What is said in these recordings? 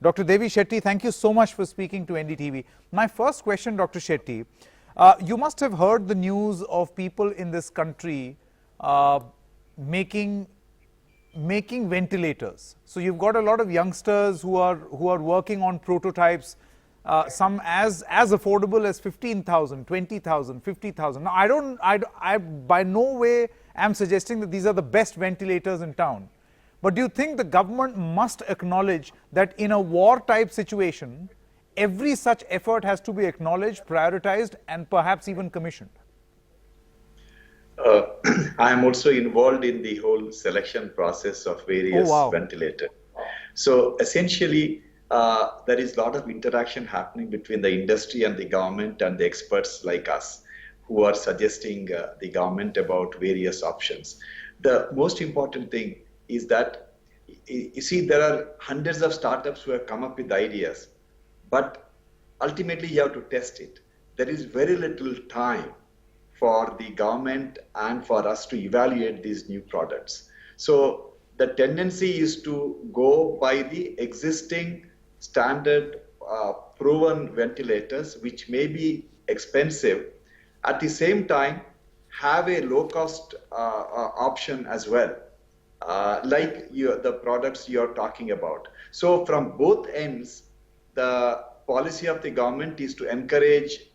Dr. Devi Shetty, thank you so much for speaking to NDTV. My first question, Dr. Shetty, you must have heard the news of people in this country making ventilators. So you've got a lot of youngsters who are working on prototypes, some as affordable as 15,000, 20,000, 50,000. Now I by no way am suggesting that these are the best ventilators in town. But do you think the government must acknowledge that in a war type situation, every such effort has to be acknowledged, prioritized, and perhaps even commissioned? I am also involved in the whole selection process of various ventilators. So essentially, there is a lot of interaction happening between the industry and the government and the experts like us who are suggesting the government about various options. The most important thing is that, you see, there are hundreds of startups who have come up with ideas, but ultimately you have to test it. There is very little time for the government and for us to evaluate these new products. So the tendency is to go by the existing standard proven ventilators, which may be expensive. At the same time, have a low cost option as well. Like the products you're talking about. So from both ends, the policy of the government is to encourage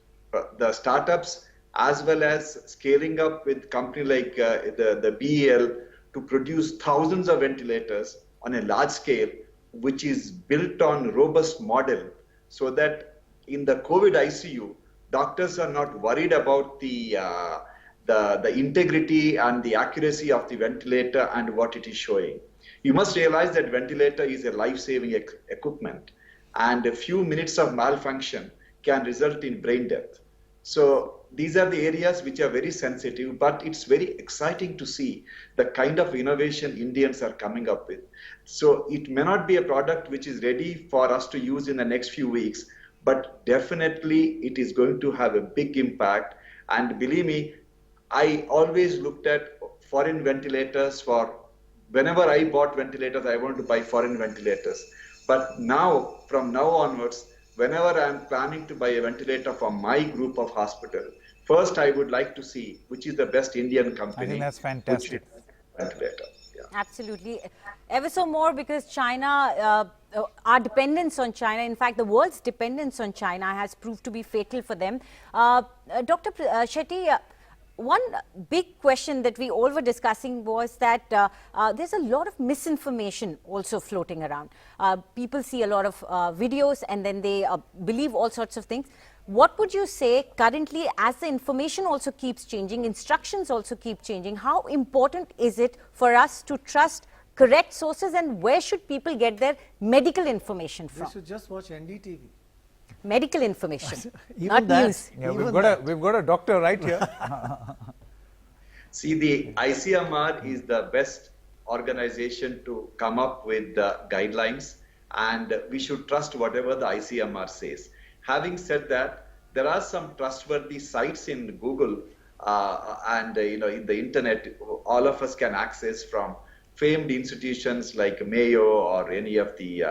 the startups as well as scaling up with company like the BEL to produce thousands of ventilators on a large scale, which is built on robust model, so that in the COVID ICU, doctors are not worried about the integrity and the accuracy of the ventilator and what it is showing. You must realize that ventilator is a life-saving equipment, and a few minutes of malfunction can result in brain death. So these are the areas which are very sensitive, but it's very exciting to see the kind of innovation Indians are coming up with. So it may not be a product which is ready for us to use in the next few weeks, but definitely it is going to have a big impact. And believe me, I always looked at foreign ventilators for, whenever I bought ventilators, I wanted to buy foreign ventilators. But now, from now onwards, whenever I am planning to buy a ventilator for my group of hospital, first I would like to see which is the best Indian company. I think that's fantastic. Ventilator. Yeah. Absolutely. Ever so more, because China, our dependence on China, in fact, the world's dependence on China has proved to be fatal for them. Dr. Shetty, one big question that we all were discussing was that there's a lot of misinformation also floating around. People see a lot of videos and then they believe all sorts of things. What would you say currently, as the information also keeps changing, instructions also keep changing, how important is it for us to trust correct sources, and where should people get their medical information from? They should just watch NDTV. Medical information, Even not news. Yeah, we've got a doctor right here. See, the ICMR is the best organization to come up with the guidelines, and we should trust whatever the ICMR says. Having said that, there are some trustworthy sites in Google and in the internet. All of us can access from famed institutions like Mayo or any of the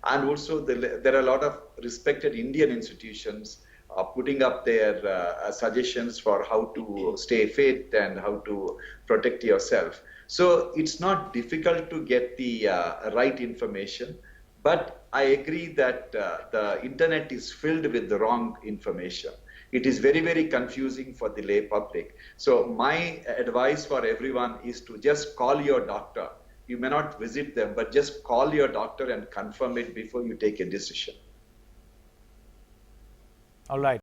and also there are a lot of respected Indian institutions putting up their suggestions for how to stay fit and how to protect yourself. So it's not difficult to get the right information, but I agree that the internet is filled with the wrong information. It is very, very confusing for the lay public. So my advice for everyone is to just call your doctor. You may not visit them, but just call your doctor and confirm it before you take a decision. All right.